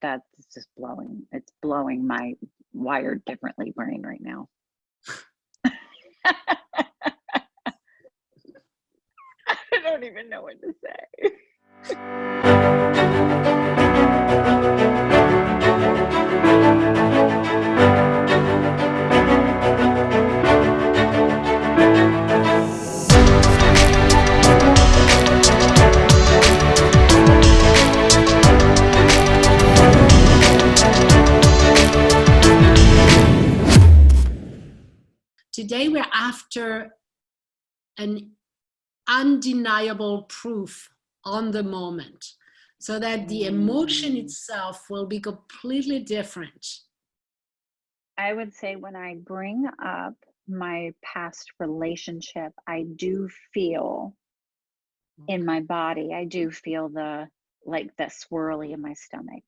that's just blowing. It's blowing my wired differently brain right now. I don't even know what to say. Today we're after an undeniable proof on the moment, so that the emotion itself will be completely different. I would say when I bring up my past relationship, I do feel in my body, I do feel the swirly in my stomach.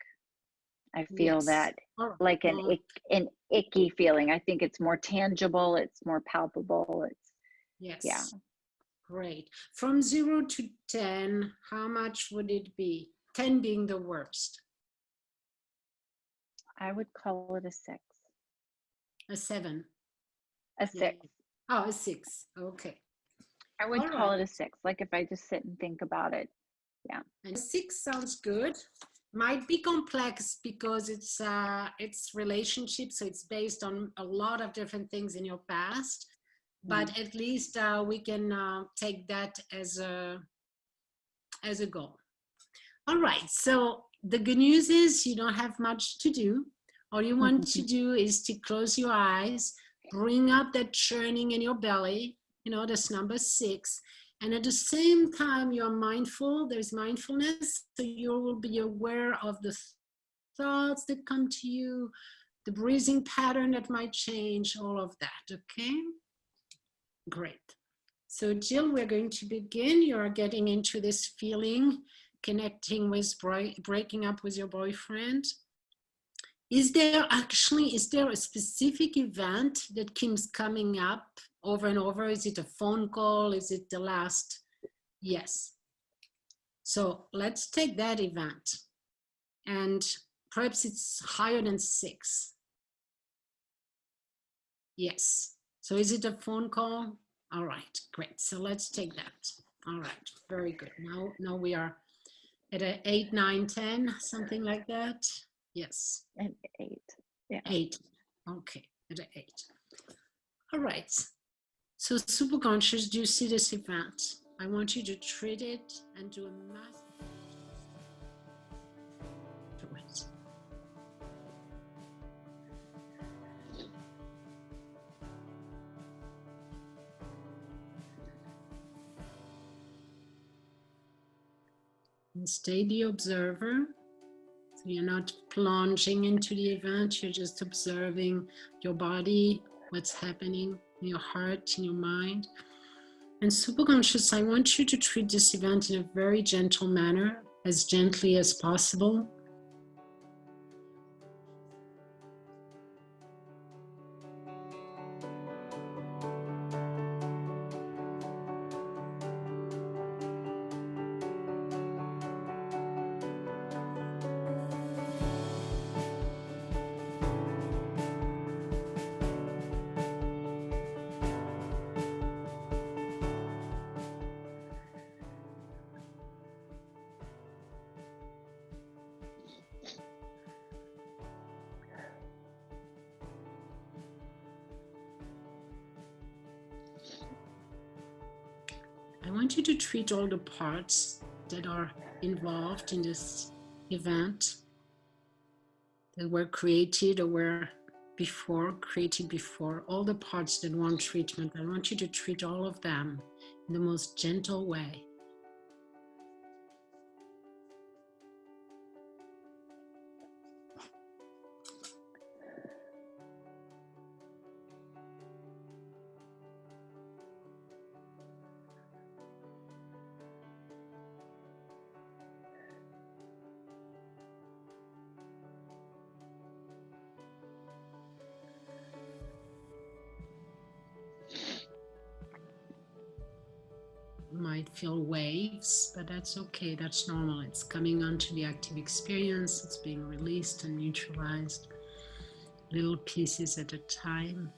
I feel Yes. that like an icky feeling. I think it's more tangible, it's more palpable. It's yes. Yeah. Great. From 0 to 10, how much would it be? 10 being the worst. I would call it a 6. A 7. A 6. Oh, a 6. Okay. I would call it a 6. Like if I just sit and think about it. Yeah. And 6 sounds good. Might be complex because it's relationship, so it's based on a lot of different things in your past. But at least we can take that as a goal. All right. So the good news is you don't have much to do. All you want to do is to close your eyes, bring up that churning in your belly. You know, that's number 6. And at the same time, you're mindful. There's mindfulness. So you will be aware of the thoughts that come to you, the breathing pattern that might change, all of that. Okay? Great. So Jill, we're going to begin. You're getting into this feeling, connecting with breaking up with your boyfriend. Is there a specific event that keeps coming up over and over? Is it a phone call? Is it the last? Yes. So let's take that event. And perhaps it's higher than 6. Yes. So is it a phone call? All right, great. So let's take that. All right, very good. Now we are at an 8, 9, 10, something like that. Yes. An 8. Yeah. 8. Okay, at an 8. All right. So superconscious, do you see this event? I want you to treat it and do a massive to it. And stay the observer. So you're not plunging into the event, you're just observing your body, what's happening in your heart, in your mind. And superconscious, I want you to treat this event in a very gentle manner, as gently as possible. I want you to treat all the parts that are involved in this event, that were created or were created before, all the parts that want treatment. I want you to treat all of them in the most gentle way. might feel waves, but that's okay. That's normal. It's coming onto the active experience. It's being released and neutralized, little pieces at a time.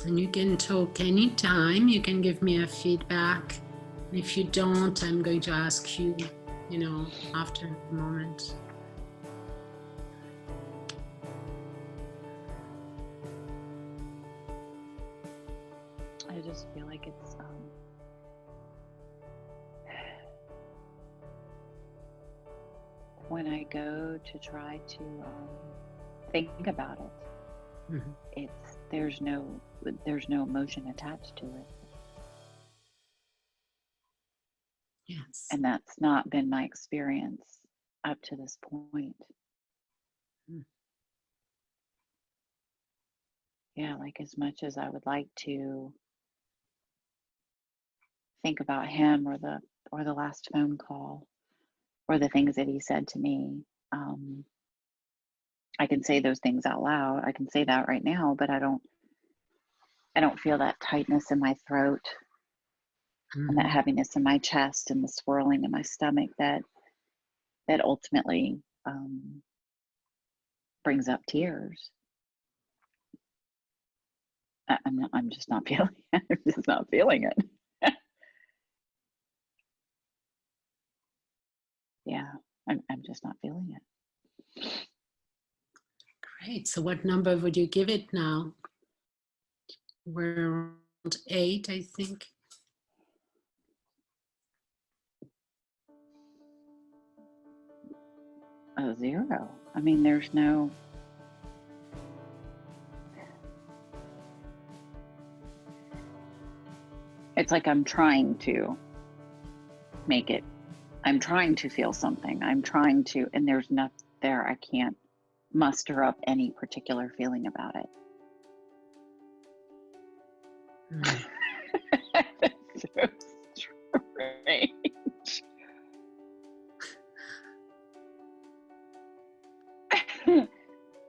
And you can talk anytime. You can give me a feedback. If you don't, I'm going to ask you, after a moment. I just feel like it's when I go to try to think about it, Mm-hmm. there's no emotion attached to it. Yes. And that's not been my experience up to this point. Yeah, like as much as I would like to think about him or the last phone call or the things that he said to me, I can say those things out loud. I can say that right now, but I don't feel that tightness in my throat and that heaviness in my chest and the swirling in my stomach that ultimately brings up tears. I'm just not feeling it. I'm just not feeling it. Yeah, I'm just not feeling it. Great. So what number would you give it now? We're around 8, I think. Oh, 0. I mean, there's no. It's like I'm trying to make it. I'm trying to feel something. I'm trying to, and there's nothing there. I can't muster up any particular feeling about it. It's so strange.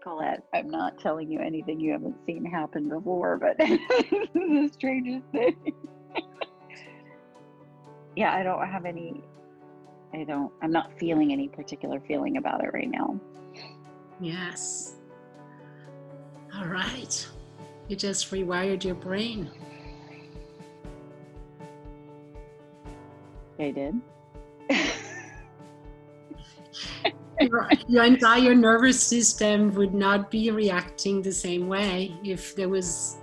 Colette, I'm not telling you anything you haven't seen happen before, but this is the strangest thing. Yeah, I don't have any. I'm not feeling any particular feeling about it right now. Yes. All right. You just rewired your brain. I did. Your entire nervous system would not be reacting the same way if there was,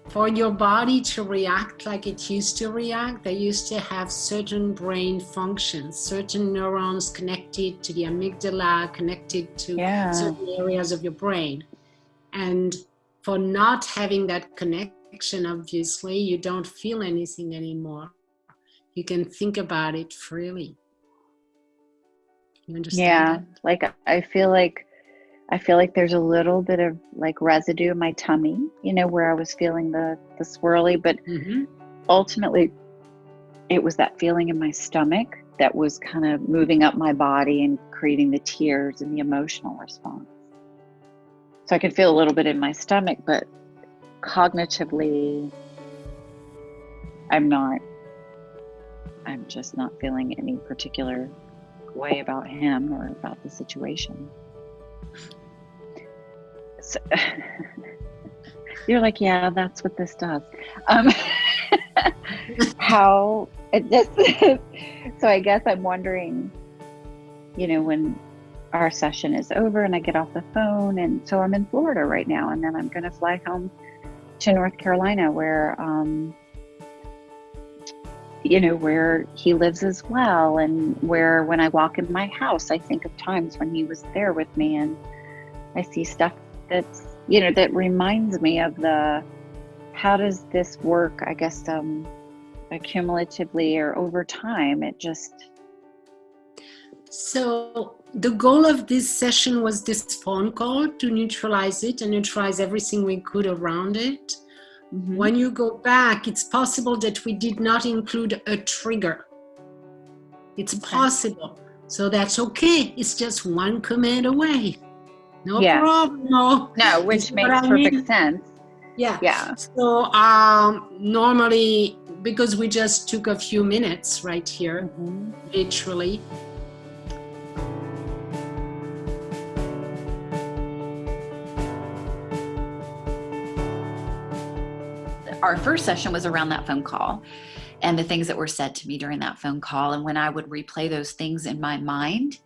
for your body to react like it used to react. They used to have certain brain functions, certain neurons connected to the amygdala, connected to certain areas of your brain. And for not having that connection, obviously, you don't feel anything anymore. You can think about it freely. You understand that? Like I feel like there's a little bit of like residue in my tummy, where I was feeling the swirly, but ultimately it was that feeling in my stomach that was kind of moving up my body and creating the tears and the emotional response. So I could feel a little bit in my stomach, but cognitively, I'm just not feeling any particular way about him or about the situation. So, you're like, yeah, that's what this does. So I guess I'm wondering, when our session is over and I get off the phone, and so I'm in Florida right now, and then I'm going to fly home to North Carolina where where he lives as well, and where when I walk in my house I think of times when he was there with me, and I see stuff that's that reminds me of how does this work, I guess, accumulatively or over time. It just. So the goal of this session was this phone call to neutralize it and neutralize everything we could around it. When you go back, it's possible that we did not include a trigger. It's possible. So that's okay. It's just one command away. No problem. No, which makes perfect sense. Yeah. So normally, because we just took a few minutes right here, literally. Our first session was around that phone call and the things that were said to me during that phone call. And when I would replay those things in my mind,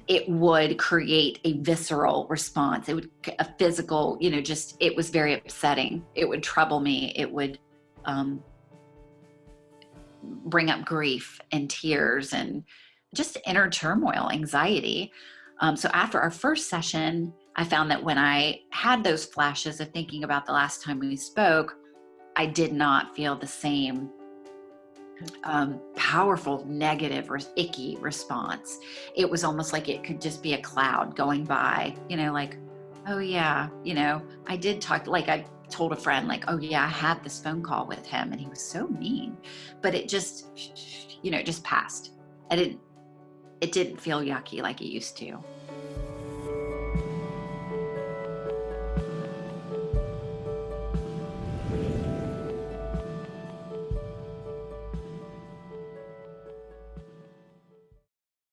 it would create a visceral response. It would, a physical, just, it was very upsetting. It would trouble me. It would bring up grief and tears and just inner turmoil, anxiety. So after our first session, I found that when I had those flashes of thinking about the last time we spoke, I did not feel the same powerful, negative, or icky response. It was almost like it could just be a cloud going by, like, oh yeah, I did talk, like I told a friend, like, oh yeah, I had this phone call with him and he was so mean, but it just, just passed. And it didn't feel yucky like it used to.